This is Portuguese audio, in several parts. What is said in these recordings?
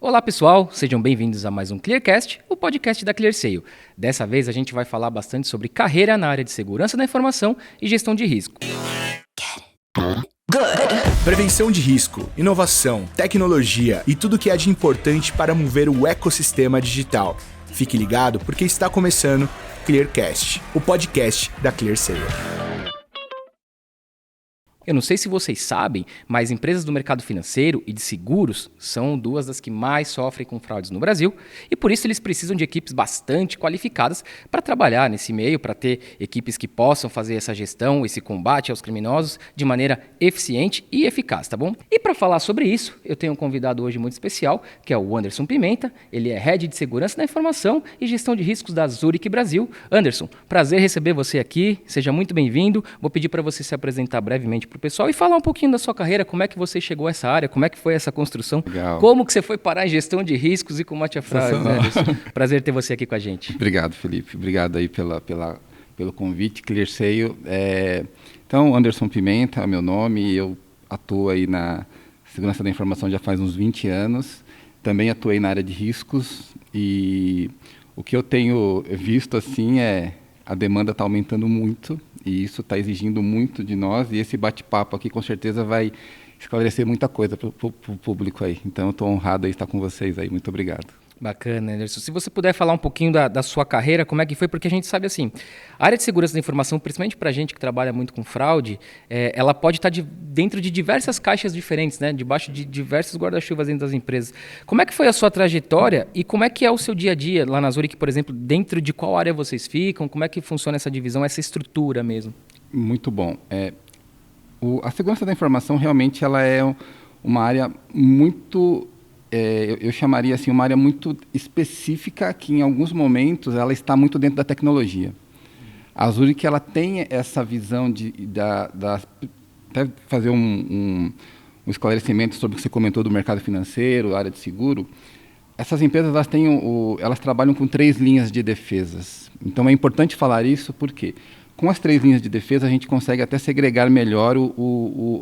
Olá pessoal, sejam bem-vindos a mais um Clearcast, o podcast da ClearSale. Dessa vez a gente vai falar bastante sobre carreira na área de segurança da informação e gestão de risco. Prevenção de risco, inovação, tecnologia e tudo que há de importante para mover o ecossistema digital. Fique ligado porque está começando Clearcast, o podcast da ClearSale. Eu não sei se vocês sabem, mas empresas do mercado financeiro e de seguros são duas das que mais sofrem com fraudes no Brasil e por isso eles precisam de equipes bastante qualificadas para trabalhar nesse meio, para ter equipes que possam fazer essa gestão, esse combate aos criminosos de maneira eficiente e eficaz, tá bom? E para falar sobre isso, eu tenho um convidado hoje muito especial, que é o Anderson Pimenta. Ele é Head de Segurança da Informação e Gestão de Riscos da Zurich Brasil. Anderson, prazer receber você aqui, seja muito bem-vindo. Vou pedir para você se apresentar brevemente para o pessoal e falar um pouquinho da sua carreira, como é que você chegou a essa área, como é que foi essa construção, Legal. Como que você foi parar em gestão de riscos e combate a fraudes, né, Anderson? Prazer ter você aqui com a gente. Obrigado, Felipe. Obrigado aí pelo convite, ClearSale. Então, Anderson Pimenta é meu nome, eu atuo aí na segurança da informação já faz uns 20 anos, também atuei na área de riscos e o que eu tenho visto assim é a demanda está aumentando muito e isso está exigindo muito de nós e esse bate-papo aqui com certeza vai esclarecer muita coisa para o público aí. Então, eu estou honrado em estar com vocês aí. Muito obrigado. Bacana, Anderson. Se você puder falar um pouquinho da sua carreira, como é que foi, porque a gente sabe assim, a área de segurança da informação, principalmente para a gente que trabalha muito com fraude, ela pode estar dentro de diversas caixas diferentes, né? Debaixo de diversos guarda-chuvas dentro das empresas. Como é que foi a sua trajetória e como é que é o seu dia a dia lá na Zurich, por exemplo, dentro de qual área vocês ficam, como é que funciona essa divisão, essa estrutura mesmo? Muito bom. A segurança da informação realmente ela é uma área muito... eu chamaria assim uma área muito específica que em alguns momentos ela está muito dentro da tecnologia. A Zurich ela tem essa visão até fazer um esclarecimento sobre o que você comentou do mercado financeiro, área de seguro. Essas empresas elas trabalham com 3 linhas de defesas. Então é importante falar isso porque com as 3 linhas de defesa, a gente consegue até segregar melhor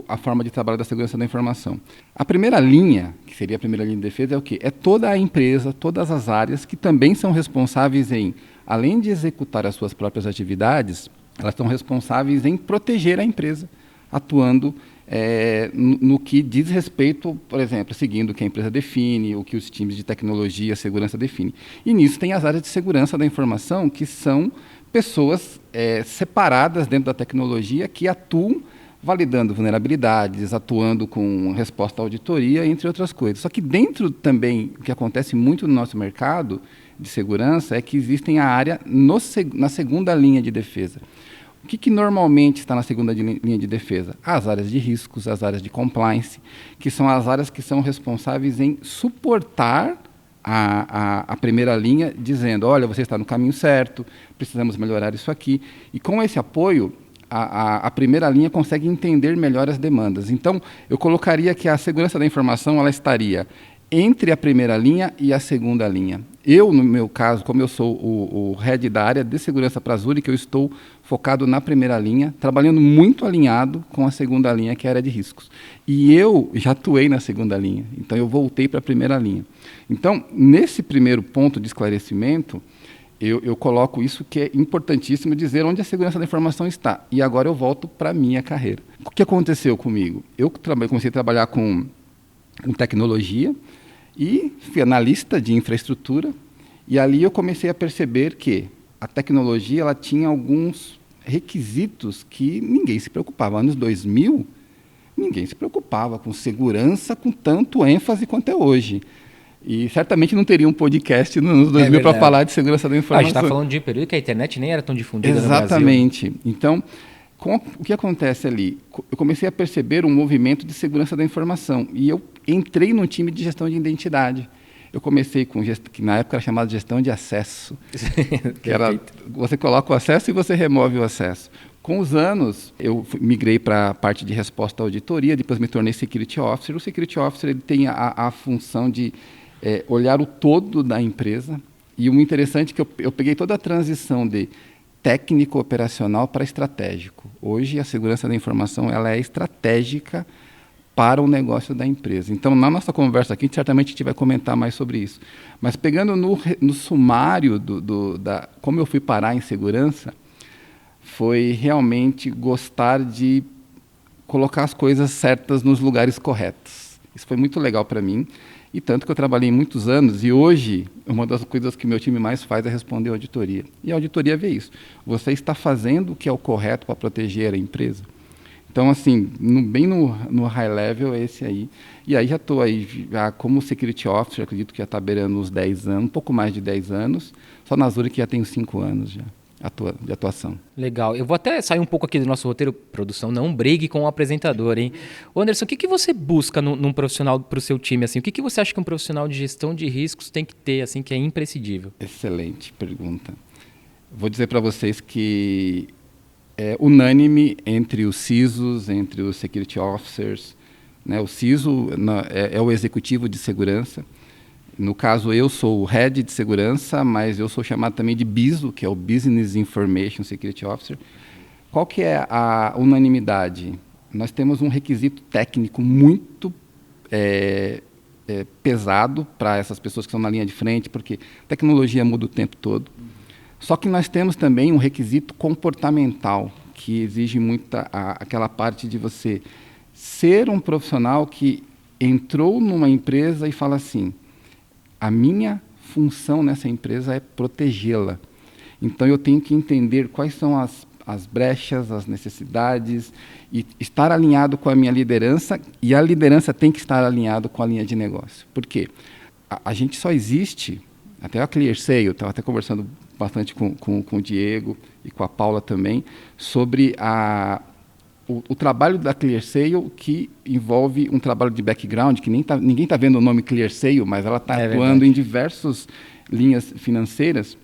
a forma de trabalho da segurança da informação. A primeira linha, que seria a primeira linha de defesa, é o quê? É toda a empresa, todas as áreas que também são responsáveis em, além de executar as suas próprias atividades, elas são responsáveis em proteger a empresa, atuando no que diz respeito, por exemplo, seguindo o que a empresa define, o que os times de tecnologia, segurança definem. E nisso tem as áreas de segurança da informação, que são pessoas separadas dentro da tecnologia que atuam validando vulnerabilidades, atuando com resposta à auditoria, entre outras coisas. Só que dentro também, o que acontece muito no nosso mercado de segurança é que existem a área na segunda linha de defesa. O que normalmente está na segunda linha de defesa? As áreas de riscos, as áreas de compliance, que são as áreas que são responsáveis em suportar a primeira linha, dizendo, olha, você está no caminho certo, precisamos melhorar isso aqui. E com esse apoio, a primeira linha consegue entender melhor as demandas. Então, eu colocaria que a segurança da informação ela estaria entre a primeira linha e a segunda linha. Eu, no meu caso, como eu sou o head da área de segurança para a Zurich, eu estou focado na primeira linha, trabalhando muito alinhado com a segunda linha, que é a área de riscos. E eu já atuei na segunda linha, então eu voltei para a primeira linha. Então, nesse primeiro ponto de esclarecimento, eu coloco isso que é importantíssimo, dizer onde a segurança da informação está. E agora eu volto para a minha carreira. O que aconteceu comigo? Eu comecei a trabalhar com tecnologia, e fui analista de infraestrutura, e ali eu comecei a perceber que a tecnologia ela tinha alguns requisitos que ninguém se preocupava. Anos 2000, ninguém se preocupava com segurança com tanto ênfase quanto é hoje. E certamente não teria um podcast nos anos 2000 para falar de segurança da informação. A gente está falando de um período que a internet nem era tão difundida no Brasil. Exatamente. Então, o que acontece ali? Eu comecei a perceber um movimento de segurança da informação e eu entrei no time de gestão de identidade. Eu comecei com que na época era chamado de gestão de acesso, que era você coloca o acesso e você remove o acesso. Com os anos, eu migrei para a parte de resposta à auditoria, depois me tornei Security Officer. O Security Officer ele tem a função de olhar o todo da empresa. E o interessante é que eu peguei toda a transição de técnico operacional para estratégico. Hoje, a segurança da informação ela é estratégica para o negócio da empresa. Então, na nossa conversa aqui, certamente a gente vai comentar mais sobre isso. Mas pegando no sumário como eu fui parar em segurança, foi realmente gostar de colocar as coisas certas nos lugares corretos. Isso foi muito legal para mim, e tanto que eu trabalhei muitos anos, e hoje uma das coisas que o meu time mais faz é responder a auditoria. E a auditoria vê isso. Você está fazendo o que é o correto para proteger a empresa? Então, assim, bem no high level é esse aí. E aí já estou aí, como Security Officer, acredito que já está beirando uns 10 anos, um pouco mais de 10 anos. Só na Zurich já tenho 5 anos já de atuação. Legal. Eu vou até sair um pouco aqui do nosso roteiro. Produção, não brigue com o apresentador, hein? Ô Anderson, o que você busca num profissional para o seu time? Assim? O que você acha que um profissional de gestão de riscos tem que ter, assim, que é imprescindível? Excelente pergunta. Vou dizer para vocês que é unânime entre os CISOs, entre os Security Officers, né? O CISO é o executivo de segurança. No caso, eu sou o Head de Segurança, mas eu sou chamado também de BISO, que é o Business Information Security Officer. Qual que é a unanimidade? Nós temos um requisito técnico muito pesado para essas pessoas que estão na linha de frente, porque a tecnologia muda o tempo todo. Só que nós temos também um requisito comportamental, que exige muito aquela parte de você ser um profissional que entrou numa empresa e fala assim: a minha função nessa empresa é protegê-la. Então, eu tenho que entender quais são as brechas, as necessidades, e estar alinhado com a minha liderança, e a liderança tem que estar alinhado com a linha de negócio. Por quê? A gente só existe, até a ClearSale, eu estava até conversando bastante com o Diego e com a Paula também, sobre o trabalho da ClearSale, que envolve um trabalho de background, que ninguém está vendo o nome ClearSale, mas ela está atuando em diversas linhas financeiras.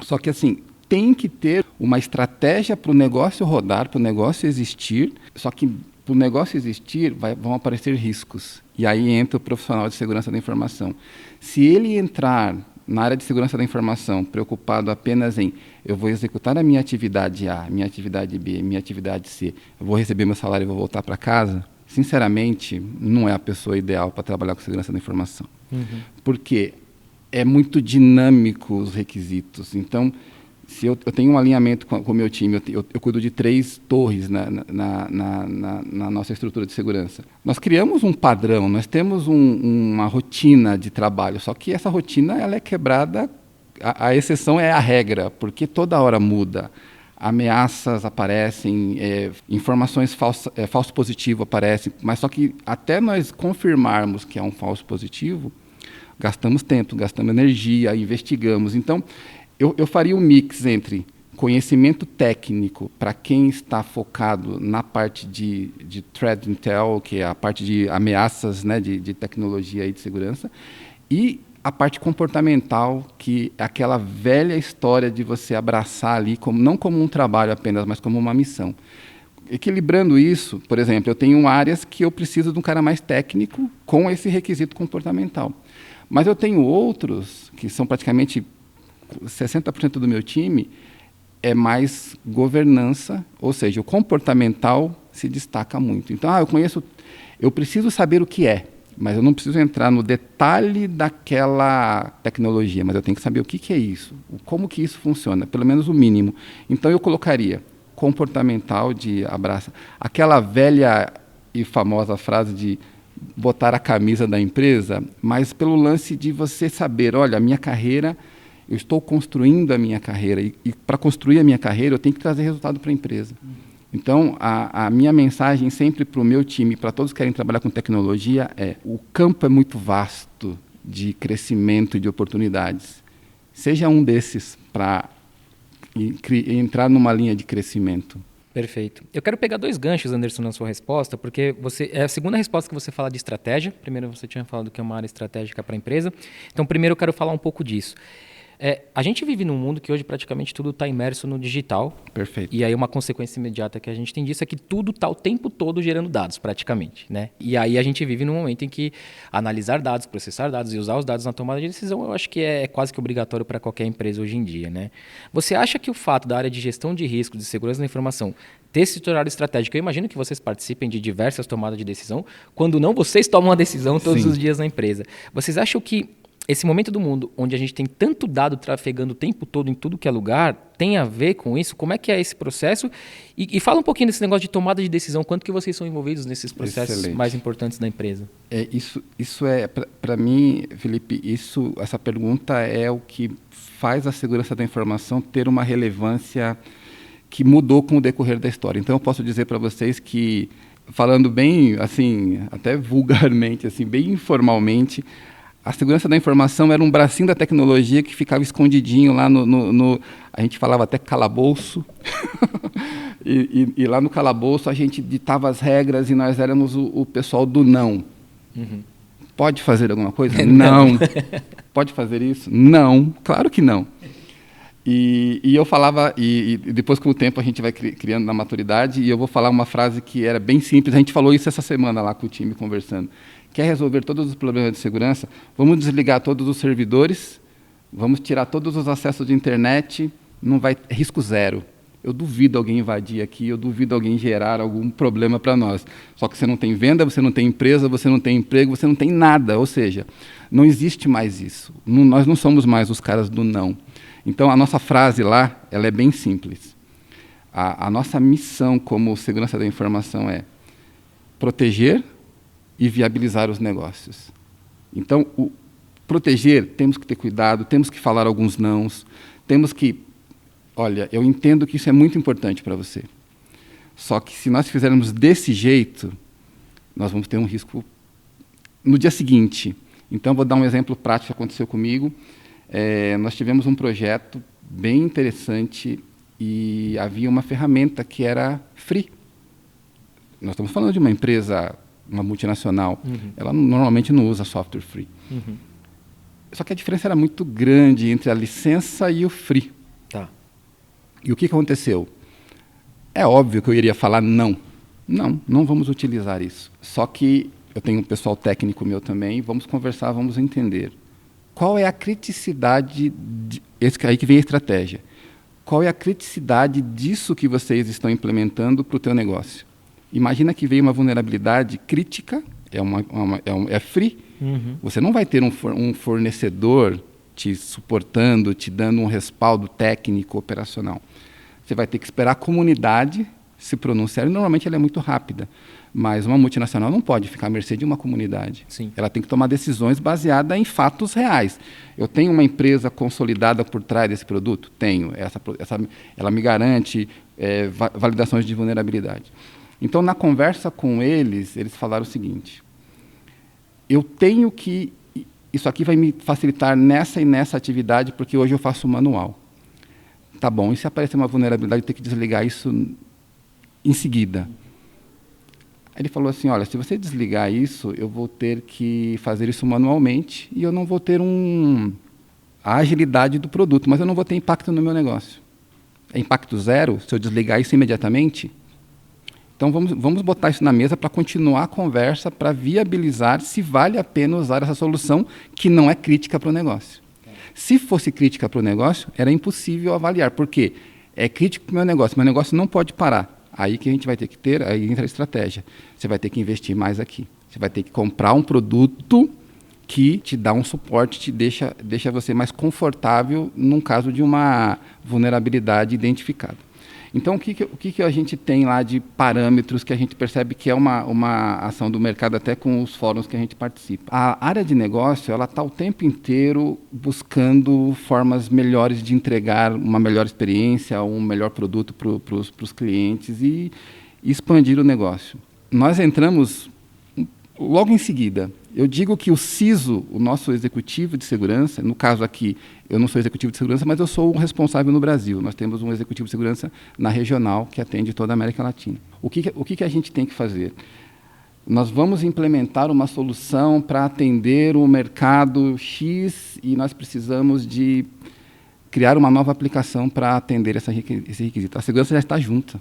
Só que, assim, tem que ter uma estratégia para o negócio rodar, para o negócio existir, só que para o negócio existir vão aparecer riscos. E aí entra o profissional de segurança da informação. Se ele entrar na área de segurança da informação, preocupado apenas em eu vou executar a minha atividade A, minha atividade B, minha atividade C, eu vou receber meu salário e vou voltar para casa, sinceramente, não é a pessoa ideal para trabalhar com segurança da informação. Uhum. Porque é muito dinâmico os requisitos. Então, se eu tenho um alinhamento com o meu time, eu cuido de 3 torres na nossa estrutura de segurança. Nós criamos um padrão, nós temos uma rotina de trabalho, só que essa rotina ela é quebrada, a exceção é a regra, porque toda hora muda. Ameaças aparecem, informações falso positivo aparecem, mas só que até nós confirmarmos que é um falso positivo, gastamos tempo, gastamos energia, investigamos. Então, eu faria um mix entre conhecimento técnico para quem está focado na parte de threat intel, que é a parte de ameaças, né, de tecnologia e de segurança, e a parte comportamental, que é aquela velha história de você abraçar ali, não como um trabalho apenas, mas como uma missão. Equilibrando isso, por exemplo, eu tenho áreas que eu preciso de um cara mais técnico com esse requisito comportamental. Mas eu tenho outros, que são praticamente 60% do meu time, é mais governança, ou seja, o comportamental se destaca muito. Então, eu preciso saber o que é, mas eu não preciso entrar no detalhe daquela tecnologia, mas eu tenho que saber o que é isso, como que isso funciona, pelo menos o mínimo. Então, eu colocaria comportamental de abraça. Aquela velha e famosa frase de botar a camisa da empresa, mas pelo lance de você saber, olha, a minha carreira, eu estou construindo a minha carreira, e para construir a minha carreira eu tenho que trazer resultado para a empresa. Então, a minha mensagem sempre para o meu time, para todos que querem trabalhar com tecnologia, o campo é muito vasto de crescimento e de oportunidades. Seja um desses para entrar numa linha de crescimento. Perfeito. Eu quero pegar 2 ganchos, Anderson, na sua resposta, porque é a segunda resposta que você fala de estratégia. Primeiro, você tinha falado que é uma área estratégica para a empresa. Então, primeiro eu quero falar um pouco disso. A gente vive num mundo que hoje praticamente tudo está imerso no digital. Perfeito. E aí uma consequência imediata que a gente tem disso é que tudo está o tempo todo gerando dados, praticamente, né? E aí a gente vive num momento em que analisar dados, processar dados e usar os dados na tomada de decisão, eu acho que é quase que obrigatório para qualquer empresa hoje em dia, né? Você acha que o fato da área de gestão de risco, de segurança da informação, ter esse horário estratégico. Eu imagino que vocês participem de diversas tomadas de decisão, quando não vocês tomam a decisão todos os dias na empresa. Vocês acham que esse momento do mundo, onde a gente tem tanto dado trafegando o tempo todo em tudo que é lugar, tem a ver com isso? Como é que é esse processo? E fala um pouquinho desse negócio de tomada de decisão. Quanto que vocês são envolvidos nesses processos mais importantes da empresa? Isso é, para mim, Felipe, essa pergunta é o que faz a segurança da informação ter uma relevância que mudou com o decorrer da história. Então, eu posso dizer para vocês que, falando bem, assim, até vulgarmente, assim, bem informalmente, a segurança da informação era um bracinho da tecnologia que ficava escondidinho lá a gente falava até calabouço, e lá no calabouço a gente ditava as regras e nós éramos o pessoal do não. Uhum. Pode fazer alguma coisa? Não. Pode fazer isso? Não. Claro que não. E eu falava, e depois com o tempo a gente vai criando na maturidade, e eu vou falar uma frase que era bem simples, a gente falou isso essa semana lá com o time conversando. Quer resolver todos os problemas de segurança? Vamos desligar todos os servidores, vamos tirar todos os acessos de internet, não vai risco zero. Eu duvido alguém invadir aqui, eu duvido alguém gerar algum problema para nós. Só que você não tem venda, você não tem empresa, você não tem emprego, você não tem nada. Ou seja, não existe mais isso. Nós não somos mais os caras do não. Então, a nossa frase lá, ela é bem simples. A nossa missão como segurança da informação é proteger e viabilizar os negócios. Então, proteger, temos que ter cuidado, temos que falar alguns nãos, temos que... Olha, eu entendo que isso é muito importante para você. Só que se nós fizermos desse jeito, nós vamos ter um risco no dia seguinte. Então, vou dar um exemplo prático que aconteceu comigo. Nós tivemos um projeto bem interessante e havia uma ferramenta que era free. Nós estamos falando de uma empresa, uma multinacional. Uhum. Ela normalmente não usa software free. Uhum. Só que a diferença era muito grande entre a licença e o free. Tá. E o que aconteceu? É óbvio que eu iria falar não. Não vamos utilizar isso. Só que eu tenho um pessoal técnico meu também, vamos conversar, vamos entender. Qual é a criticidade, esse aí que vem a estratégia, qual é a criticidade disso que vocês estão implementando para o teu negócio? Imagina que veio uma vulnerabilidade crítica, é free, uhum. Você não vai ter um fornecedor te suportando, te dando um respaldo técnico, operacional. Você vai ter que esperar a comunidade se pronunciar, e normalmente ela é muito rápida. Mas uma multinacional não pode ficar à mercê de uma comunidade. Sim. Ela tem que tomar decisões baseadas em fatos reais. Eu tenho uma empresa consolidada por trás desse produto? Tenho. Ela me garante validações de vulnerabilidade. Então, na conversa com eles falaram o seguinte: eu tenho que... Isso aqui vai me facilitar nessa e nessa atividade, porque hoje eu faço manual. Tá bom, e se aparecer uma vulnerabilidade, eu tenho que desligar isso em seguida. Aí ele falou assim, olha, se você desligar isso, eu vou ter que fazer isso manualmente e eu não vou ter a agilidade do produto, mas eu não vou ter impacto no meu negócio. É impacto zero se eu desligar isso imediatamente? Então, vamos botar isso na mesa para continuar a conversa, para viabilizar se vale a pena usar essa solução que não é crítica para o negócio. Se fosse crítica para o negócio, era impossível avaliar. Por quê? É crítico para o meu negócio não pode parar. Aí que a gente vai ter que ter, aí entra a estratégia. Você vai ter que investir mais aqui. Você vai ter que comprar um produto que te dá um suporte, te deixa você mais confortável num caso de uma vulnerabilidade identificada. Então, o que a gente tem lá de parâmetros que a gente percebe que é uma ação do mercado, até com os fóruns que a gente participa? A área de negócio está o tempo inteiro buscando formas melhores de entregar uma melhor experiência, um melhor produto para os clientes e expandir o negócio. Nós entramos logo em seguida. Eu digo que o CISO, o nosso executivo de segurança, no caso aqui, eu não sou executivo de segurança, mas eu sou o responsável no Brasil. Nós temos um executivo de segurança na regional, que atende toda a América Latina. O que a gente tem que fazer? Nós vamos implementar uma solução para atender o mercado X e nós precisamos de criar uma nova aplicação para atender esse requisito. A segurança já está junta.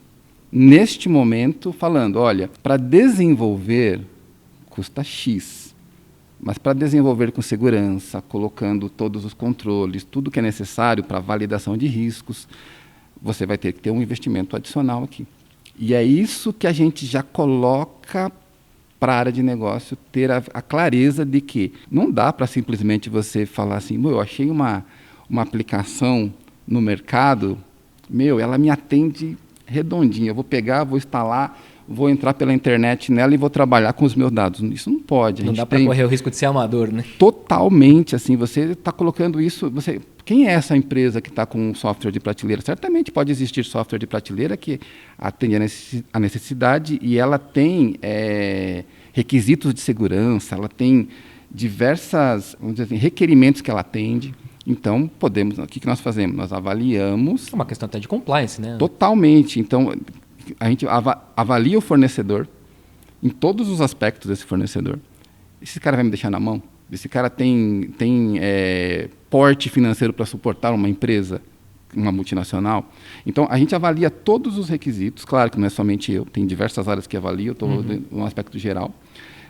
Neste momento, falando, olha, para desenvolver custa X. Mas para desenvolver com segurança, colocando todos os controles, tudo que é necessário para validação de riscos, você vai ter que ter um investimento adicional aqui. E é isso que a gente já coloca para a área de negócio ter a clareza de que não dá para simplesmente você falar assim, eu achei uma aplicação no mercado, ela me atende redondinha, eu vou pegar, vou instalar, vou entrar pela internet nela e vou trabalhar com os meus dados. Isso não pode. Não dá para correr o risco de ser amador, né? Totalmente, assim, você está colocando isso... Quem é essa empresa que está com um software de prateleira? Certamente pode existir software de prateleira que atende a necessidade e ela tem requisitos de segurança, ela tem diversas, vamos dizer assim, requerimentos que ela atende. Então, o que nós fazemos? Nós avaliamos... É uma questão até de compliance, né? Totalmente. Então, a gente avalia o fornecedor em todos os aspectos desse fornecedor. Esse cara vai me deixar na mão? Esse cara tem porte financeiro para suportar uma empresa, uma multinacional? Então, a gente avalia todos os requisitos. Claro que não é somente eu, tem diversas áreas que avaliam, eu estou num aspecto geral.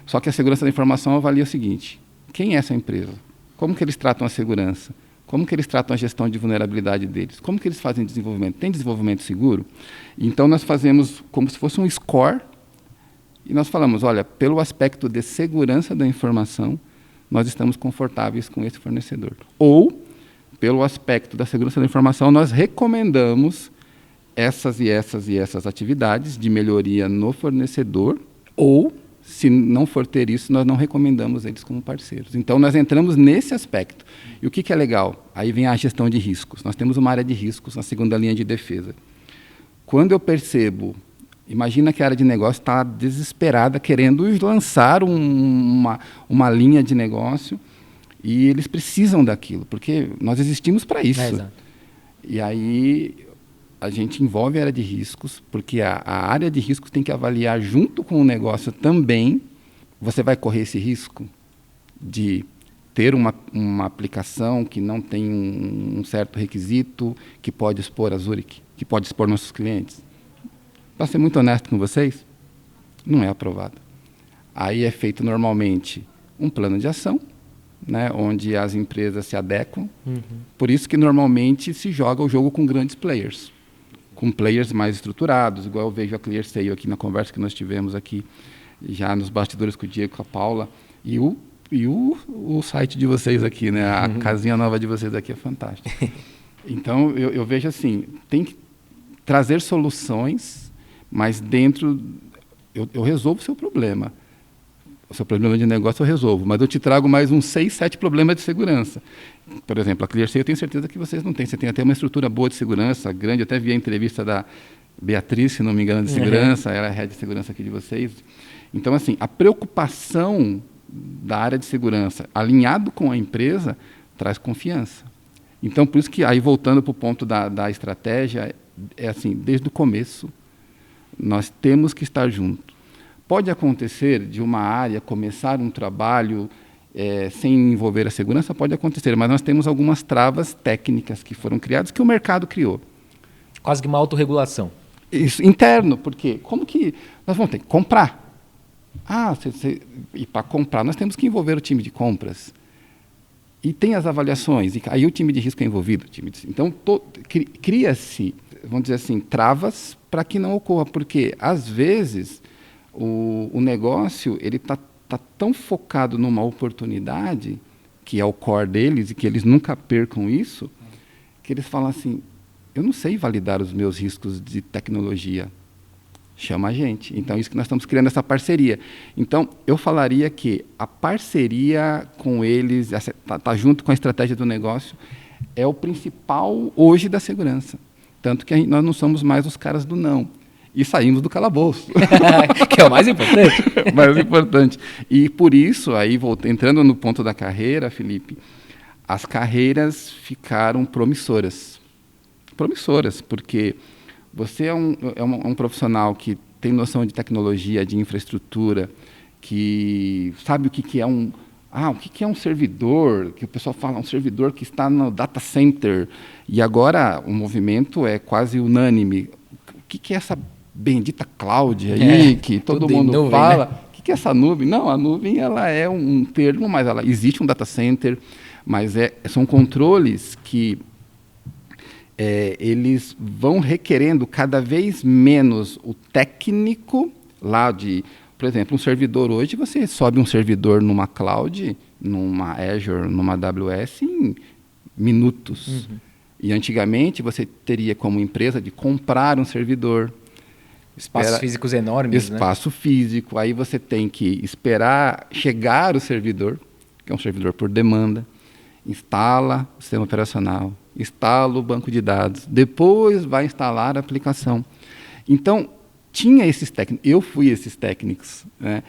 Só que a segurança da informação avalia o seguinte: quem é essa empresa? Como que eles tratam a segurança? Como que eles tratam a gestão de vulnerabilidade deles? Como que eles fazem desenvolvimento? Tem desenvolvimento seguro? Então, nós fazemos como se fosse um score e nós falamos, olha, pelo aspecto de segurança da informação, nós estamos confortáveis com esse fornecedor. Ou, pelo aspecto da segurança da informação, nós recomendamos essas e essas e essas atividades de melhoria no fornecedor, ou, se não for ter isso, nós não recomendamos eles como parceiros. Então, nós entramos nesse aspecto. E o que é legal? Aí vem a gestão de riscos. Nós temos uma área de riscos na segunda linha de defesa. Quando eu percebo, imagina que a área de negócio está desesperada, querendo lançar uma linha de negócio, e eles precisam daquilo, porque nós existimos para isso. Exato. E aí a gente envolve a área de riscos, porque a área de riscos tem que avaliar junto com o negócio também. Você vai correr esse risco de ter uma aplicação que não tem um certo requisito, que pode expor a Zurich, que pode expor nossos clientes? Para ser muito honesto com vocês, não é aprovado. Aí é feito normalmente um plano de ação, né, onde as empresas se adequam. Por isso que normalmente se joga o jogo com grandes players, com players mais estruturados, igual eu vejo a ClearSale aqui na conversa que nós tivemos aqui, já nos bastidores com o Diego e com a Paula, e o site de vocês aqui, né, a casinha nova de vocês aqui é fantástica. Então, eu vejo assim, tem que trazer soluções, mas dentro... Eu resolvo o seu problema. O seu problema de negócio eu resolvo, mas eu te trago mais uns 6, 7 problemas de segurança. Por exemplo, a ClearSale eu tenho certeza que vocês não têm. Você tem até uma estrutura boa de segurança, grande. Eu até vi a entrevista da Beatriz, se não me engano, de segurança. Ela é a head de segurança aqui de vocês. Então, assim, a preocupação da área de segurança, alinhado com a empresa, traz confiança. Então, por isso que, aí voltando para o ponto da estratégia, é assim, desde o começo, nós temos que estar juntos. Pode acontecer de uma área começar um trabalho sem envolver a segurança? Pode acontecer, mas nós temos algumas travas técnicas que foram criadas, que o mercado criou. Quase que uma autorregulação. Isso, interno, porque como que nós vamos ter que comprar? E para comprar nós temos que envolver o time de compras. E tem as avaliações, e aí o time de risco é envolvido. Então, cria-se, vamos dizer assim, travas para que não ocorra, porque, às vezes, o negócio ele está tão focado numa oportunidade, que é o core deles, e que eles nunca percam isso, que eles falam assim, eu não sei validar os meus riscos de tecnologia. Chama a gente. Então, isso que nós estamos criando essa parceria. Então, eu falaria que a parceria com eles, tá junto com a estratégia do negócio, é o principal hoje da segurança. Tanto que nós não somos mais os caras do não. E saímos do calabouço. Que é o mais importante. O mais importante. E por isso, aí entrando no ponto da carreira, Felipe, as carreiras ficaram promissoras. Promissoras, porque você é um profissional que tem noção de tecnologia, de infraestrutura, que sabe o que é o que é um servidor, que o pessoal fala, um servidor que está no data center. E agora o movimento é quase unânime. O que é essa bendita cloud aí, que todo mundo nuvem, fala? Né? O que é essa nuvem? Não, a nuvem ela é um termo, mas existe um data center, mas são controles que eles vão requerendo cada vez menos o técnico lá de... Por exemplo, um servidor hoje, você sobe um servidor numa cloud, numa Azure, numa AWS em minutos. E antigamente você teria como empresa de comprar um servidor. Espaços físicos enormes, Espaço físico. Aí você tem que esperar chegar o servidor, que é um servidor por demanda, instala o sistema operacional, instala o banco de dados, depois vai instalar a aplicação. Então, tinha esses técnicos, eu fui esses técnicos, né?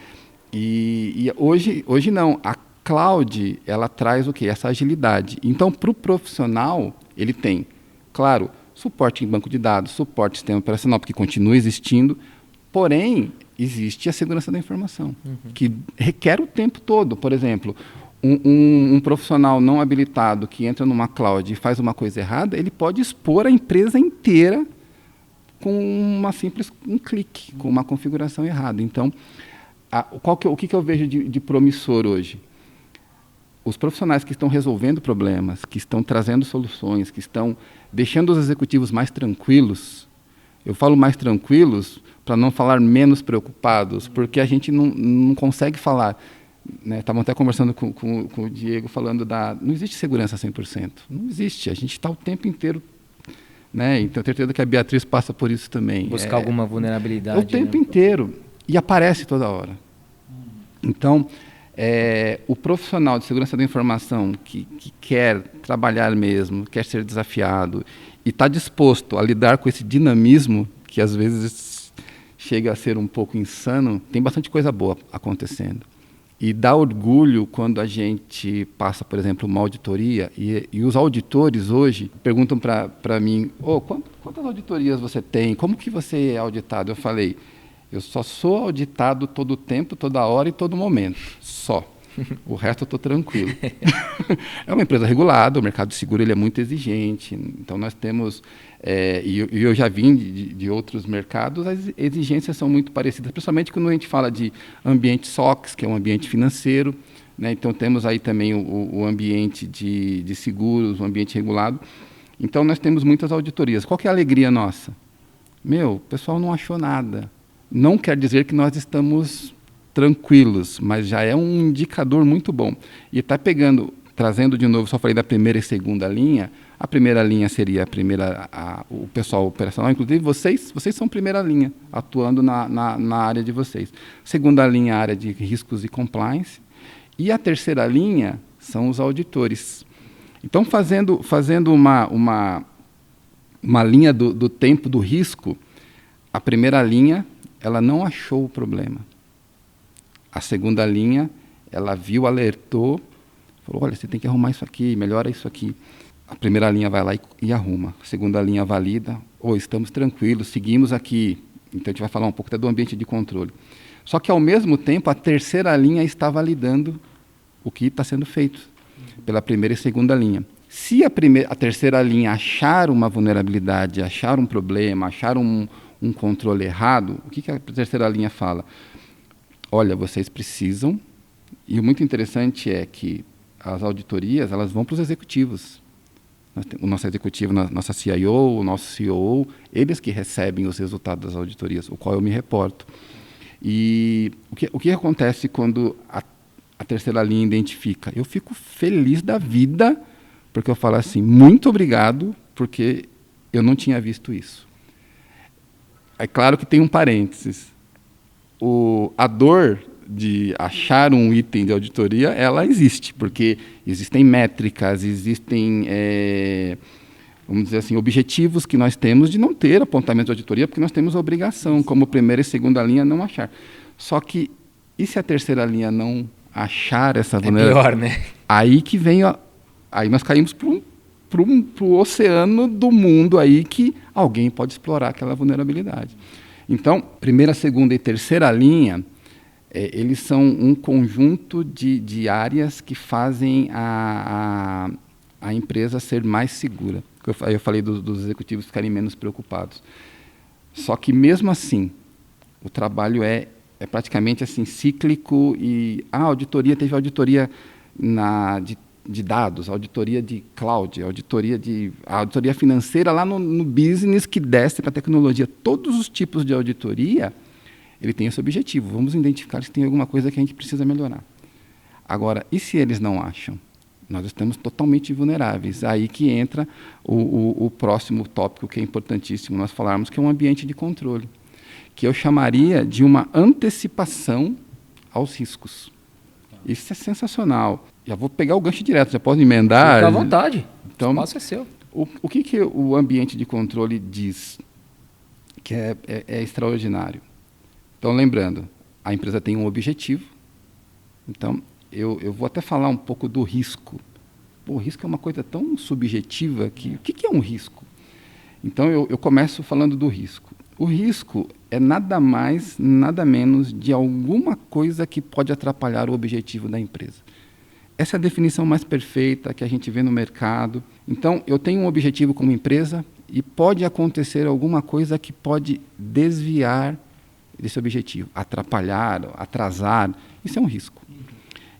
E hoje não, a cloud, ela traz o quê? Essa agilidade. Então, para o profissional, ele tem, claro, suporte em banco de dados, suporte em sistema operacional, porque continua existindo, porém, existe a segurança da informação, que requer o tempo todo. Por exemplo, um profissional não habilitado que entra numa cloud e faz uma coisa errada, ele pode expor a empresa inteira com um clique, com uma configuração errada. Então, o que eu vejo de promissor hoje? Os profissionais que estão resolvendo problemas, que estão trazendo soluções, que estão deixando os executivos mais tranquilos. Eu falo mais tranquilos para não falar menos preocupados, porque a gente não consegue falar. Estavam até conversando com o Diego, falando não existe segurança 100%. Não existe. A gente está o tempo inteiro... Então, eu tenho certeza que a Beatriz passa por isso também. Buscar alguma vulnerabilidade. O tempo inteiro. E aparece toda hora. Então, o profissional de segurança da informação que quer trabalhar mesmo, quer ser desafiado e está disposto a lidar com esse dinamismo, que às vezes chega a ser um pouco insano, tem bastante coisa boa acontecendo. E dá orgulho quando a gente passa, por exemplo, uma auditoria e os auditores hoje perguntam para mim, quantas auditorias você tem? Como que você é auditado? Eu falei, eu só sou auditado todo o tempo, toda hora e todo momento, só. O resto eu estou tranquilo. É uma empresa regulada, o mercado de seguro ele é muito exigente, então nós temos, e eu já vim de outros mercados, as exigências são muito parecidas, principalmente quando a gente fala de ambiente SOX, que é um ambiente financeiro, então temos aí também o ambiente de seguros, o ambiente regulado, então nós temos muitas auditorias. Qual que é a alegria nossa? O pessoal não achou nada. Não quer dizer que nós estamos tranquilos, mas já é um indicador muito bom. E está trazendo de novo, só falei da primeira e segunda linha, a primeira linha seria o pessoal operacional, inclusive vocês são primeira linha, atuando na área de vocês. Segunda linha, a área de riscos e compliance, e a terceira linha são os auditores. Então, fazendo uma linha do tempo do risco, a primeira linha, ela não achou o problema. A segunda linha, ela viu, alertou, falou, olha, você tem que arrumar isso aqui, melhora isso aqui. A primeira linha vai lá e arruma. A segunda linha valida, estamos tranquilos, seguimos aqui. Então, a gente vai falar um pouco até do ambiente de controle. Só que, ao mesmo tempo, a terceira linha está validando o que está sendo feito pela primeira e segunda linha. Se a terceira linha achar uma vulnerabilidade, achar um problema, achar um controle errado, o que a terceira linha fala? Olha, vocês precisam, e o muito interessante é que as auditorias elas vão para os executivos. O nosso executivo, nossa CIO, o nosso COO, eles que recebem os resultados das auditorias, o qual eu me reporto. E o que acontece quando a terceira linha identifica? Eu fico feliz da vida, porque eu falo assim, muito obrigado, porque eu não tinha visto isso. É claro que tem um parênteses. A dor de achar um item de auditoria, ela existe, porque existem métricas, existem, vamos dizer assim, objetivos que nós temos de não ter apontamento de auditoria, porque nós temos a obrigação, como primeira e segunda linha, não achar. Só que, e se a terceira linha não achar essa vulnerabilidade? É pior, né? Aí que vem, aí nós caímos para o oceano do mundo aí que alguém pode explorar aquela vulnerabilidade. Então, primeira, segunda e terceira linha, eles são um conjunto de áreas que fazem a empresa ser mais segura. Eu falei dos executivos ficarem menos preocupados. Só que, mesmo assim, o trabalho é praticamente assim, cíclico e a auditoria, teve auditoria de dados, auditoria de cloud, a auditoria financeira lá no business que desce para a tecnologia. Todos os tipos de auditoria, ele tem esse objetivo. Vamos identificar se tem alguma coisa que a gente precisa melhorar. Agora, e se eles não acham? Nós estamos totalmente vulneráveis. Aí que entra o próximo tópico, que é importantíssimo nós falarmos, que é um ambiente de controle, que eu chamaria de uma antecipação aos riscos. Isso é sensacional. Já vou pegar o gancho direto, já posso emendar? Fica à vontade, então, o espaço é seu. O que o ambiente de controle diz? Que é extraordinário. Então, lembrando, a empresa tem um objetivo. Então, eu vou até falar um pouco do risco. Pô, o risco é uma coisa tão subjetiva que... O que é um risco? Então, eu começo falando do risco. O risco é nada mais, nada menos de alguma coisa que pode atrapalhar o objetivo da empresa. Essa é a definição mais perfeita que a gente vê no mercado. Então, eu tenho um objetivo como empresa e pode acontecer alguma coisa que pode desviar desse objetivo, atrapalhar, atrasar. Isso é um risco.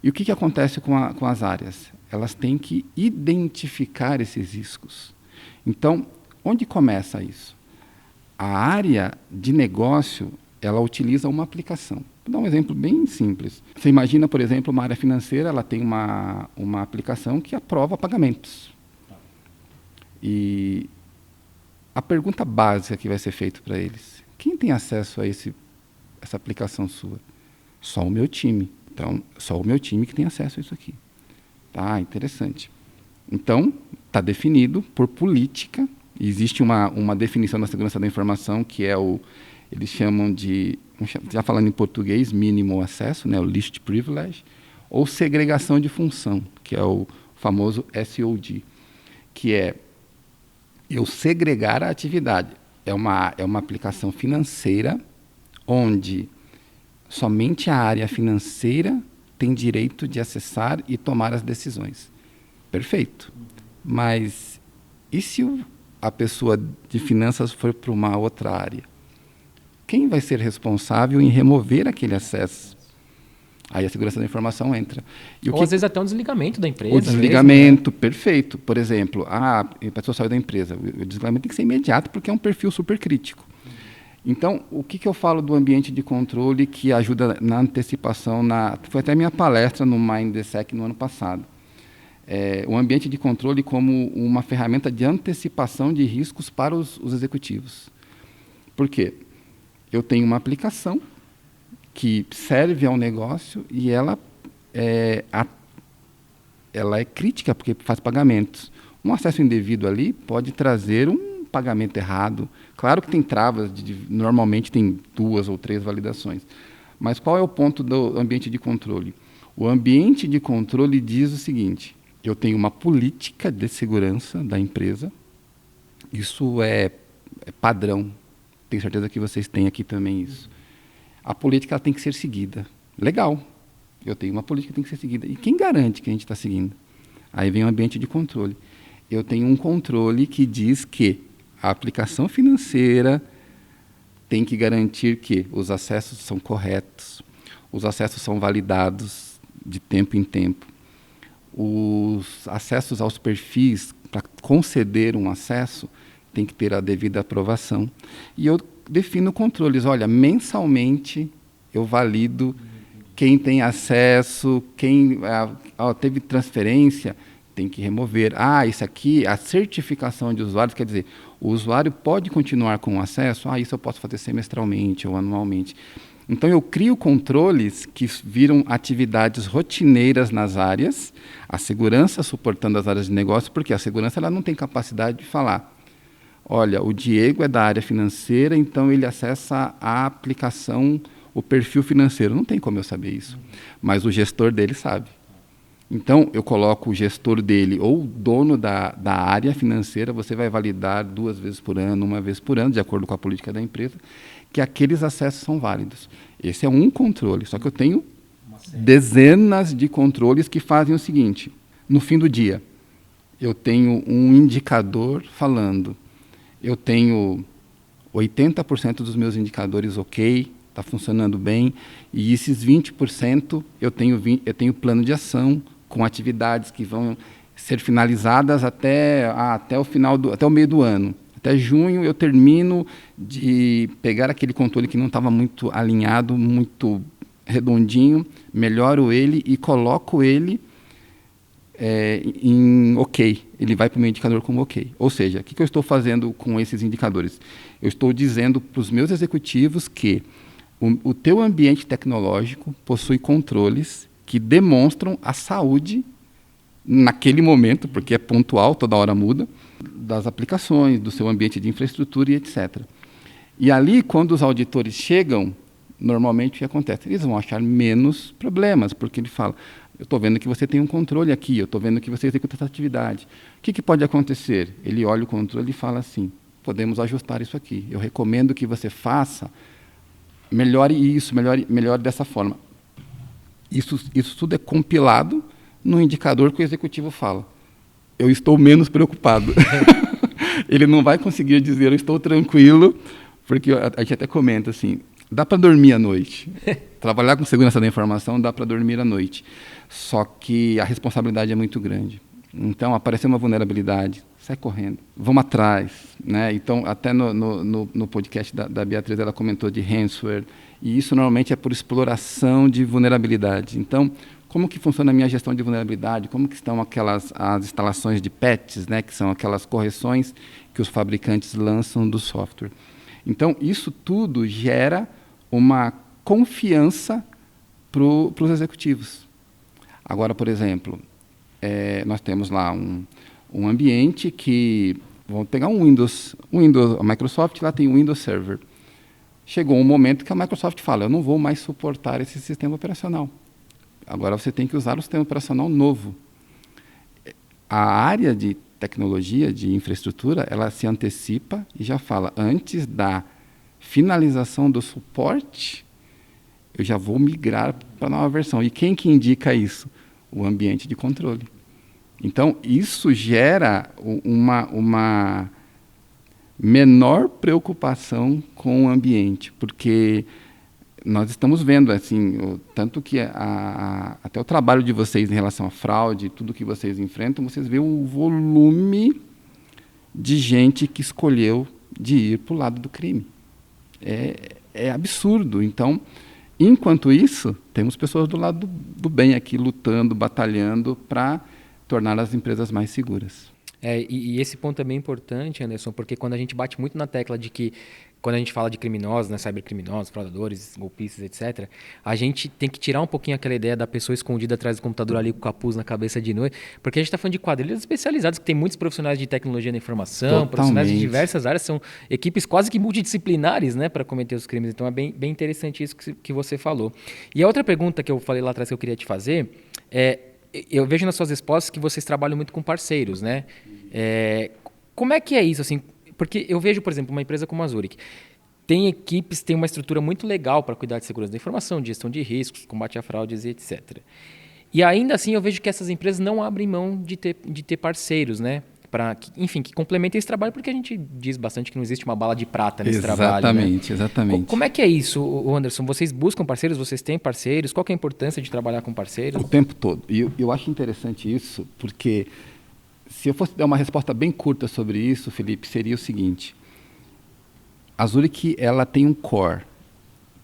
E o que acontece com as áreas? Elas têm que identificar esses riscos. Então, onde começa isso? A área de negócio, ela utiliza uma aplicação. Vou dar um exemplo bem simples. Você imagina, por exemplo, uma área financeira, ela tem uma aplicação que aprova pagamentos. E a pergunta básica que vai ser feita para eles: quem tem acesso a essa aplicação sua? Só o meu time. Então, só o meu time que tem acesso a isso aqui. Tá, interessante. Então, está definido por política. Existe uma definição da segurança da informação que é eles chamam de, já falando em português, mínimo acesso, né, o least privilege, ou segregação de função, que é o famoso SOD, que é eu segregar a atividade. É uma aplicação financeira onde somente a área financeira tem direito de acessar e tomar as decisões. Perfeito. Mas e se a pessoa de finanças for para uma outra área? Quem vai ser responsável em remover aquele acesso? Aí a segurança da informação entra. Ou às vezes até um desligamento da empresa. O desligamento, mesmo, né? Perfeito. Por exemplo, a pessoa saiu da empresa. O desligamento tem que ser imediato porque é um perfil super crítico. Então, o que eu falo do ambiente de controle que ajuda na antecipação? Foi até minha palestra no MindSec no ano passado. O ambiente de controle como uma ferramenta de antecipação de riscos para os executivos. Por quê? Eu tenho uma aplicação que serve ao negócio e ela é crítica porque faz pagamentos. Um acesso indevido ali pode trazer um pagamento errado. Claro que tem travas, normalmente tem 2 ou 3 validações. Mas qual é o ponto do ambiente de controle? O ambiente de controle diz o seguinte: eu tenho uma política de segurança da empresa, isso é padrão, tenho certeza que vocês têm aqui também isso. A política ela tem que ser seguida. Legal, eu tenho uma política que tem que ser seguida. E quem garante que a gente está seguindo? Aí vem o ambiente de controle. Eu tenho um controle que diz que a aplicação financeira tem que garantir que os acessos são corretos, os acessos são validados de tempo em tempo, os acessos aos perfis, para conceder um acesso, tem que ter a devida aprovação. E eu defino controles. Olha, mensalmente eu valido quem tem acesso, quem teve transferência, tem que remover. Isso aqui, a certificação de usuários, quer dizer, o usuário pode continuar com o acesso, isso eu posso fazer semestralmente ou anualmente. Então, eu crio controles que viram atividades rotineiras nas áreas, a segurança suportando as áreas de negócio, porque a segurança ela não tem capacidade de falar: olha, o Diego é da área financeira, então ele acessa a aplicação, o perfil financeiro. Não tem como eu saber isso, mas o gestor dele sabe. Então, eu coloco o gestor dele ou o dono da área financeira, você vai validar 2 vezes por ano, 1 vez por ano, de acordo com a política da empresa, que aqueles acessos são válidos. Esse é um controle, só que eu tenho dezenas de controles que fazem o seguinte: no fim do dia, eu tenho um indicador falando, eu tenho 80% dos meus indicadores ok, está funcionando bem, e esses 20% eu tenho plano de ação com atividades que vão ser finalizadas até o meio do ano. Até junho eu termino de pegar aquele controle que não estava muito alinhado, muito redondinho, melhoro ele e coloco ele em OK. Ele vai para o meu indicador como OK. Ou seja, o que eu estou fazendo com esses indicadores? Eu estou dizendo para os meus executivos que o teu ambiente tecnológico possui controles que demonstram a saúde naquele momento, porque é pontual, toda hora muda, das aplicações, do seu ambiente de infraestrutura e etc. E ali, quando os auditores chegam, normalmente o que acontece? Eles vão achar menos problemas, porque ele fala, eu estou vendo que você tem um controle aqui, eu estou vendo que você executa essa atividade. O que pode acontecer? Ele olha o controle e fala assim, podemos ajustar isso aqui. Eu recomendo que você faça, melhore isso, melhore dessa forma. Isso tudo é compilado no indicador que o executivo fala. Eu estou menos preocupado. Ele não vai conseguir dizer, eu estou tranquilo, porque a gente até comenta assim, dá para dormir à noite. Trabalhar com segurança da informação dá para dormir à noite. Só que a responsabilidade é muito grande. Então, apareceu uma vulnerabilidade, sai correndo, vamos atrás. Né? Então, até no podcast da Beatriz, ela comentou de ransomware, e isso normalmente é por exploração de vulnerabilidade. Então, como que funciona a minha gestão de vulnerabilidade? Como que estão as instalações de patches, né, que são aquelas correções que os fabricantes lançam do software? Então, isso tudo gera uma confiança para os executivos. Agora, por exemplo, nós temos lá um ambiente que, vamos pegar um Windows, a Microsoft lá tem um Windows Server. Chegou um momento que a Microsoft fala, eu não vou mais suportar esse sistema operacional. Agora você tem que usar o sistema operacional novo. A área de tecnologia, de infraestrutura, ela se antecipa e já fala, antes da finalização do suporte, eu já vou migrar para a nova versão. E quem que indica isso? O ambiente de controle. Então, isso gera uma menor preocupação com o ambiente, porque nós estamos vendo, assim, tanto que até o trabalho de vocês em relação à fraude, tudo que vocês enfrentam, vocês veem o volume de gente que escolheu de ir para o lado do crime. É absurdo. Então, enquanto isso, temos pessoas do lado do bem aqui, lutando, batalhando para tornar as empresas mais seguras. E esse ponto é bem importante, Anderson, porque quando a gente bate muito na tecla de que, quando a gente fala de criminosos, né, cybercriminosos, fraudadores, golpistas, etc., a gente tem que tirar um pouquinho aquela ideia da pessoa escondida atrás do computador ali com o capuz na cabeça de noite, porque a gente está falando de quadrilhas especializadas, que tem muitos profissionais de tecnologia da informação, Totalmente. Profissionais de diversas áreas, são equipes quase que multidisciplinares, né, para cometer os crimes. Então é bem interessante isso que você falou. E a outra pergunta que eu falei lá atrás que eu queria te fazer eu vejo nas suas respostas que vocês trabalham muito com parceiros, né? Como é que é isso, assim? Porque eu vejo, por exemplo, uma empresa como a Zurich, tem equipes, tem uma estrutura muito legal para cuidar de segurança da informação, de gestão de riscos, combate a fraudes e etc. E ainda assim eu vejo que essas empresas não abrem mão de ter parceiros, né? Que complementem esse trabalho, porque a gente diz bastante que não existe uma bala de prata nesse trabalho. Né? Exatamente. Como é que é isso, Anderson? Vocês buscam parceiros? Vocês têm parceiros? Qual que é a importância de trabalhar com parceiros? O tempo todo. E eu acho interessante isso, porque se eu fosse dar uma resposta bem curta sobre isso, Felipe, seria o seguinte. A Zurich, ela tem um core.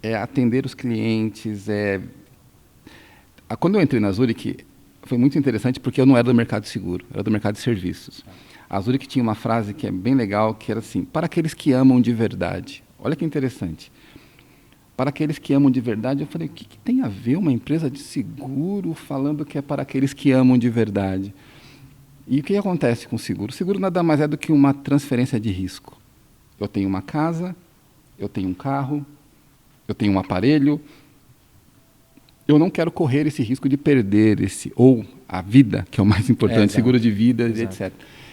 É atender os clientes. Quando eu entrei na Zurich, foi muito interessante porque eu não era do mercado seguro, era do mercado de serviços. A Zurich tinha uma frase que é bem legal, que era assim, para aqueles que amam de verdade. Olha que interessante. Para aqueles que amam de verdade, eu falei, o que tem a ver uma empresa de seguro falando que é para aqueles que amam de verdade? E o que acontece com o seguro? O seguro nada mais é do que uma transferência de risco. Eu tenho uma casa, eu tenho um carro, eu tenho um aparelho. Eu não quero correr esse risco de perder ou a vida, que é o mais importante, seguro de vida, etc.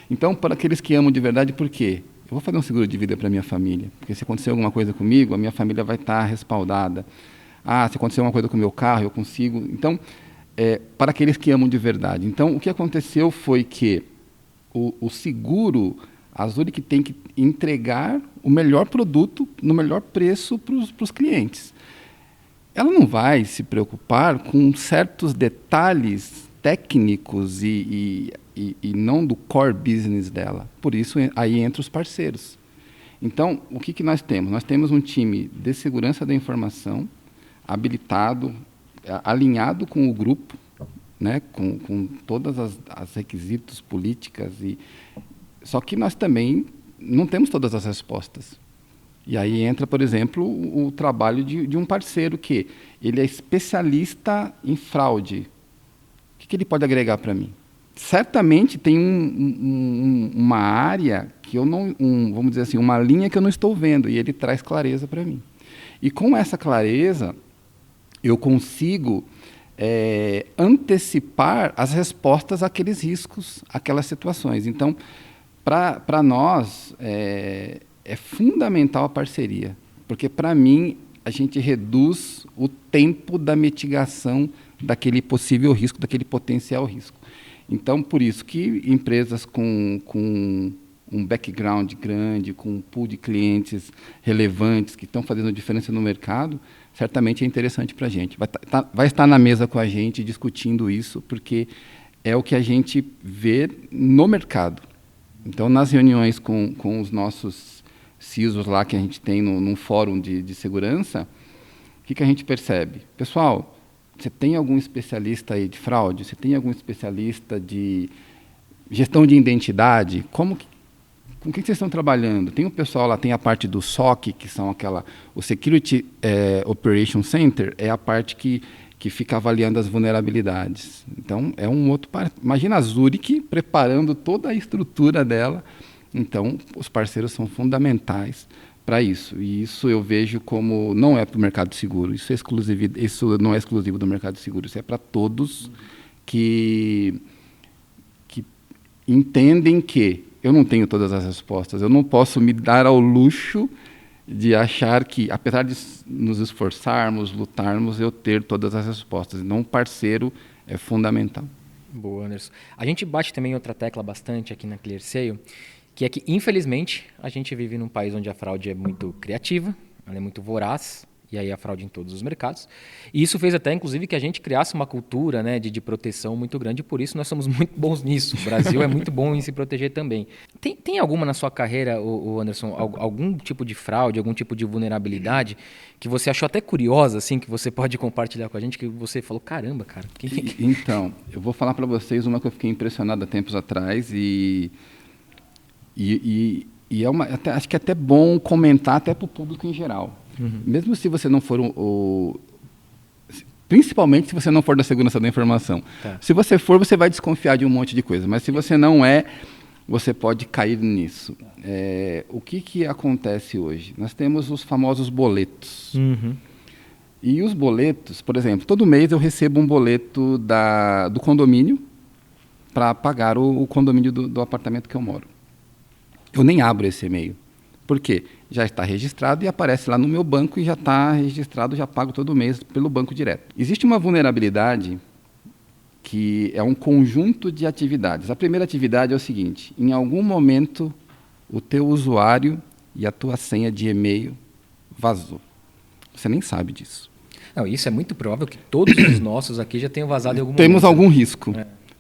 Então, para aqueles que amam de verdade, por quê? Eu vou fazer um seguro de vida para a minha família, porque se acontecer alguma coisa comigo, a minha família vai estar respaldada. Se acontecer alguma coisa com o meu carro, eu consigo. Então, para aqueles que amam de verdade. Então, o que aconteceu foi que o seguro, a Zurich tem que entregar o melhor produto no melhor preço para os clientes. Ela não vai se preocupar com certos detalhes técnicos e não do core business dela. Por isso, aí entra os parceiros. Então, o que nós temos? Nós temos um time de segurança da informação, habilitado, alinhado com o grupo, né, com todas as requisitos políticas. Só que nós também não temos todas as respostas. E aí entra, por exemplo, o trabalho de um parceiro que ele é especialista em fraude. O que ele pode agregar para mim? Certamente tem uma área que eu não, vamos dizer assim, uma linha que eu não estou vendo, e ele traz clareza para mim. E com essa clareza, eu consigo antecipar as respostas àqueles riscos, àquelas situações. Então, para nós, é fundamental a parceria, porque, para mim, a gente reduz o tempo da mitigação daquele possível risco, daquele potencial risco. Então, por isso que empresas com um background grande, com um pool de clientes relevantes, que estão fazendo diferença no mercado, certamente é interessante para a gente. Vai estar na mesa com a gente discutindo isso, porque é o que a gente vê no mercado. Então, nas reuniões com os nossos CISOs lá que a gente tem num fórum de segurança, o que a gente percebe? Pessoal, você tem algum especialista aí de fraude? Você tem algum especialista de gestão de identidade? Com quem vocês estão trabalhando? Tem o pessoal lá, tem a parte do SOC, que são o Security Operation Center, é a parte que fica avaliando as vulnerabilidades. Então, é um outro... Imagina a Zurich preparando toda a estrutura dela. Então, os parceiros são fundamentais para isso. E isso eu vejo como... Não é para o mercado seguro. Isso não é exclusivo do mercado seguro. Isso é para todos que entendem que eu não tenho todas as respostas. Eu não posso me dar ao luxo de achar que, apesar de nos esforçarmos, lutarmos, eu ter todas as respostas. Então, um parceiro é fundamental. Boa, Anderson. A gente bate também outra tecla bastante aqui na ClearSale, que é que, infelizmente, a gente vive num país onde a fraude é muito criativa, ela é muito voraz, e aí a fraude em todos os mercados. E isso fez até, inclusive, que a gente criasse uma cultura, né, de proteção muito grande, e por isso nós somos muito bons nisso. O Brasil é muito bom em se proteger também. Tem alguma na sua carreira, Anderson, algum tipo de fraude, algum tipo de vulnerabilidade que você achou até curiosa, assim, que você pode compartilhar com a gente, que você falou, caramba, cara. Então, eu vou falar para vocês uma que eu fiquei impressionado há tempos atrás e acho que é até bom comentar até para o público em geral. Uhum. Mesmo se você não for principalmente se você não for da segurança da informação. Tá. Se você for, você vai desconfiar de um monte de coisa. Mas se você não é, você pode cair nisso. O que acontece hoje? Nós temos os famosos boletos. Uhum. E os boletos, por exemplo, todo mês eu recebo um boleto do condomínio para pagar o condomínio do apartamento que eu moro. Eu nem abro esse e-mail. Por quê? Já está registrado e aparece lá no meu banco e já está registrado, já pago todo mês pelo banco direto. Existe uma vulnerabilidade que é um conjunto de atividades. A primeira atividade é o seguinte: em algum momento o teu usuário e a tua senha de e-mail vazou. Você nem sabe disso. Não, isso é muito provável que todos os nossos aqui já tenham vazado em algum momento. Temos algum risco.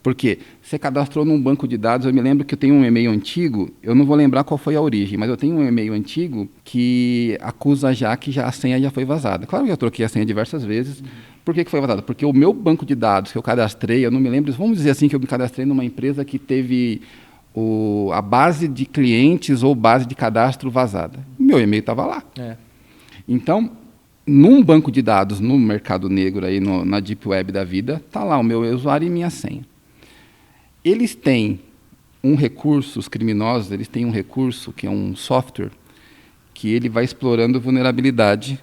Porque você cadastrou num banco de dados, eu me lembro que eu tenho um e-mail antigo, eu não vou lembrar qual foi a origem, mas eu tenho um e-mail antigo que acusa já que a senha já foi vazada. Claro que eu troquei a senha diversas vezes. Por que foi vazada? Porque o meu banco de dados que eu cadastrei, eu não me lembro, vamos dizer assim, que eu me cadastrei numa empresa que teve a base de clientes ou base de cadastro vazada. Meu e-mail estava lá. Então, num banco de dados, no mercado negro, aí na Deep Web da vida, está lá o meu usuário e minha senha. Eles têm um recurso, os criminosos, eles têm um recurso que é um software que ele vai explorando vulnerabilidade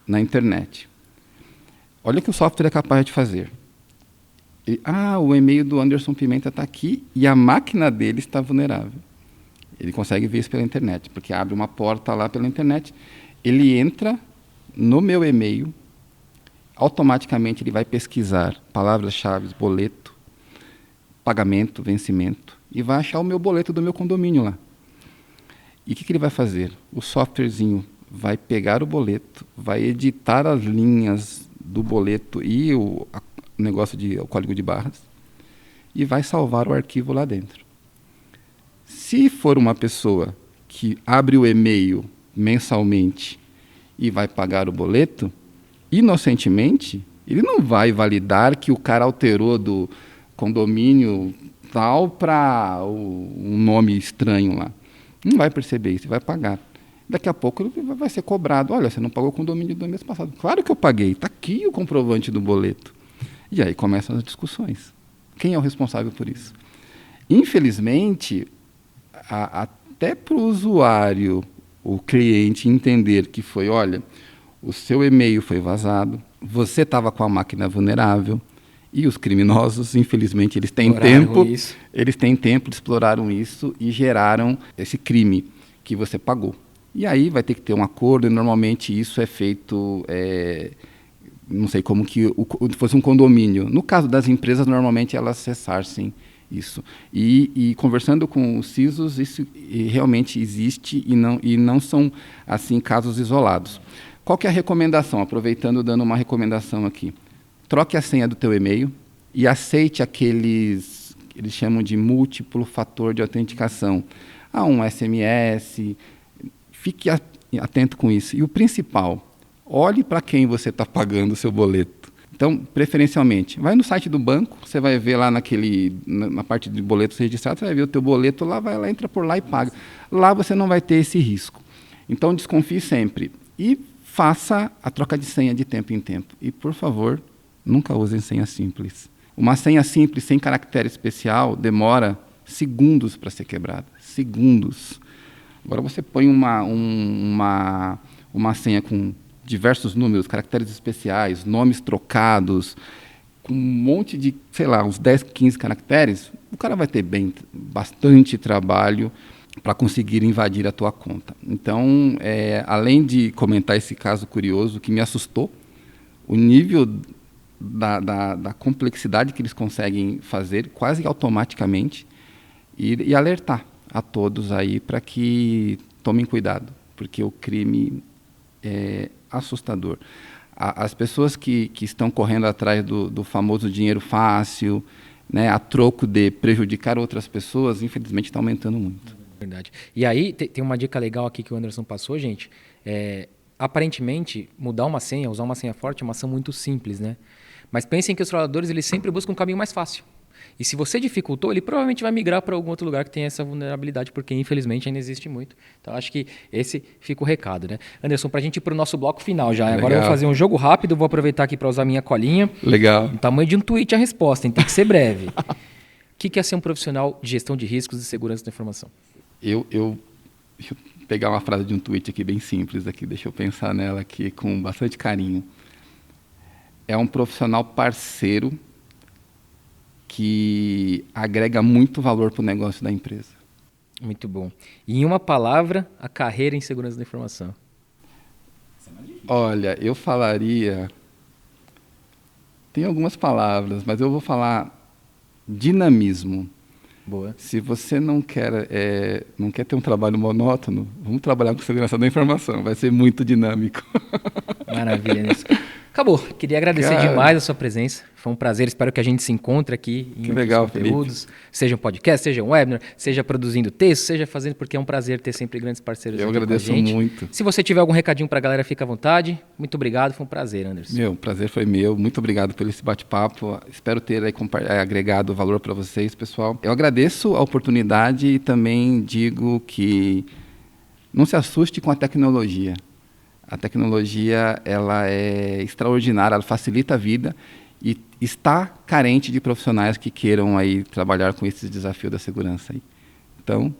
na internet. Olha o que o software é capaz de fazer. O e-mail do Anderson Pimenta está aqui e a máquina dele está vulnerável. Ele consegue ver isso pela internet, porque abre uma porta lá pela internet. Ele entra no meu e-mail, automaticamente ele vai pesquisar palavras-chave, boleto, pagamento, vencimento, e vai achar o meu boleto do meu condomínio lá. E o que ele vai fazer? O softwarezinho vai pegar o boleto, vai editar as linhas do boleto e o código de barras, e vai salvar o arquivo lá dentro. Se for uma pessoa que abre o e-mail mensalmente e vai pagar o boleto, inocentemente, ele não vai validar que o cara alterou do condomínio tal para um nome estranho lá. Não vai perceber isso, vai pagar. Daqui a pouco ele vai ser cobrado. Olha, você não pagou o condomínio do mês passado. Claro que eu paguei, está aqui o comprovante do boleto. E aí começam as discussões. Quem é o responsável por isso? Infelizmente, até para o usuário, o cliente entender que foi, olha, o seu e-mail foi vazado, você estava com a máquina vulnerável, e os criminosos, infelizmente, eles têm tempo de exploraram isso e geraram esse crime que você pagou. E aí vai ter que ter um acordo, e normalmente isso é feito, não sei como que fosse um condomínio. No caso das empresas, normalmente elas ressarcem isso. E conversando com os CISOs, isso realmente existe e não são assim casos isolados. Qual que é a recomendação? Aproveitando, dando uma recomendação aqui. Troque a senha do teu e-mail e aceite eles chamam de múltiplo fator de autenticação. Um SMS, fique atento com isso. E o principal, olhe para quem você está pagando o seu boleto. Então, preferencialmente, vai no site do banco, você vai ver lá na parte de boletos registrados, você vai ver o teu boleto lá, vai lá, entra por lá e paga. Lá você não vai ter esse risco. Então, desconfie sempre. E faça a troca de senha de tempo em tempo. E, por favor, nunca usem senha simples. Uma senha simples, sem caractere especial, demora segundos para ser quebrada. Segundos. Agora você põe uma senha com diversos números, caracteres especiais, nomes trocados, com um monte de, sei lá, uns 10, 15 caracteres, o cara vai ter bastante trabalho para conseguir invadir a tua conta. Então, além de comentar esse caso curioso que me assustou, o nível da complexidade que eles conseguem fazer quase automaticamente e alertar a todos aí para que tomem cuidado, porque o crime é assustador. As pessoas que estão correndo atrás do famoso dinheiro fácil, né, a troco de prejudicar outras pessoas, infelizmente está aumentando muito. Verdade. E aí tem uma dica legal aqui que o Anderson passou, gente. Aparentemente, mudar uma senha, usar uma senha forte é uma ação muito simples, né? Mas pensem que os fraudadores eles sempre buscam um caminho mais fácil. E se você dificultou, ele provavelmente vai migrar para algum outro lugar que tenha essa vulnerabilidade, porque infelizmente ainda existe muito. Então acho que esse fica o recado, né? Anderson, para a gente ir para o nosso bloco final já. Legal. Agora eu vou fazer um jogo rápido, vou aproveitar aqui para usar minha colinha. Legal. O tamanho de um tweet a resposta, hein? Tem que ser breve. O que é ser um profissional de gestão de riscos e segurança da informação? Deixa eu pegar uma frase de um tweet aqui bem simples, aqui, deixa eu pensar nela aqui com bastante carinho. É um profissional parceiro que agrega muito valor para o negócio da empresa. Muito bom. E em uma palavra, a carreira em segurança da informação. Olha, eu falaria... Tem algumas palavras, mas eu vou falar dinamismo. Boa. Se você não quer ter um trabalho monótono, vamos trabalhar com segurança da informação. Vai ser muito dinâmico. Maravilha, Anderson. Acabou. Queria agradecer demais a sua presença. Foi um prazer. Espero que a gente se encontre aqui em outros conteúdos. Felipe. Seja um podcast, seja um webinar, seja produzindo texto, seja fazendo, porque é um prazer ter sempre grandes parceiros aqui com a gente. Eu agradeço muito. Se você tiver algum recadinho para a galera, fica à vontade. Muito obrigado. Foi um prazer, Anderson. O prazer foi meu. Muito obrigado por esse bate-papo. Espero ter agregado valor para vocês, pessoal. Eu agradeço a oportunidade e também digo que não se assuste com a tecnologia. A tecnologia ela é extraordinária, ela facilita a vida e está carente de profissionais que queiram aí trabalhar com esse desafio da segurança. Aí. Então,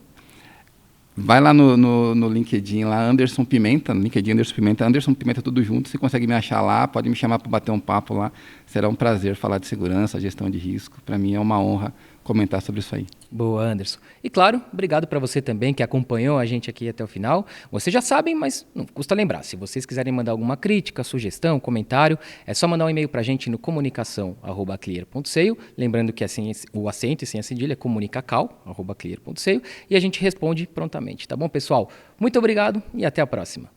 vai lá no LinkedIn, lá Anderson Pimenta, no LinkedIn Anderson Pimenta tudo junto, você consegue me achar lá, pode me chamar para bater um papo lá. Será um prazer falar de segurança, gestão de risco. Para mim é uma honra comentar sobre isso aí. Boa, Anderson. E claro, obrigado para você também que acompanhou a gente aqui até o final. Vocês já sabem, mas não custa lembrar. Se vocês quiserem mandar alguma crítica, sugestão, comentário, é só mandar um e-mail para a gente no comunicação@clear.seio. Lembrando que assim, o acento e sem a cedilha é comunicacal@clear.seio e a gente responde prontamente. Tá bom, pessoal? Muito obrigado e até a próxima.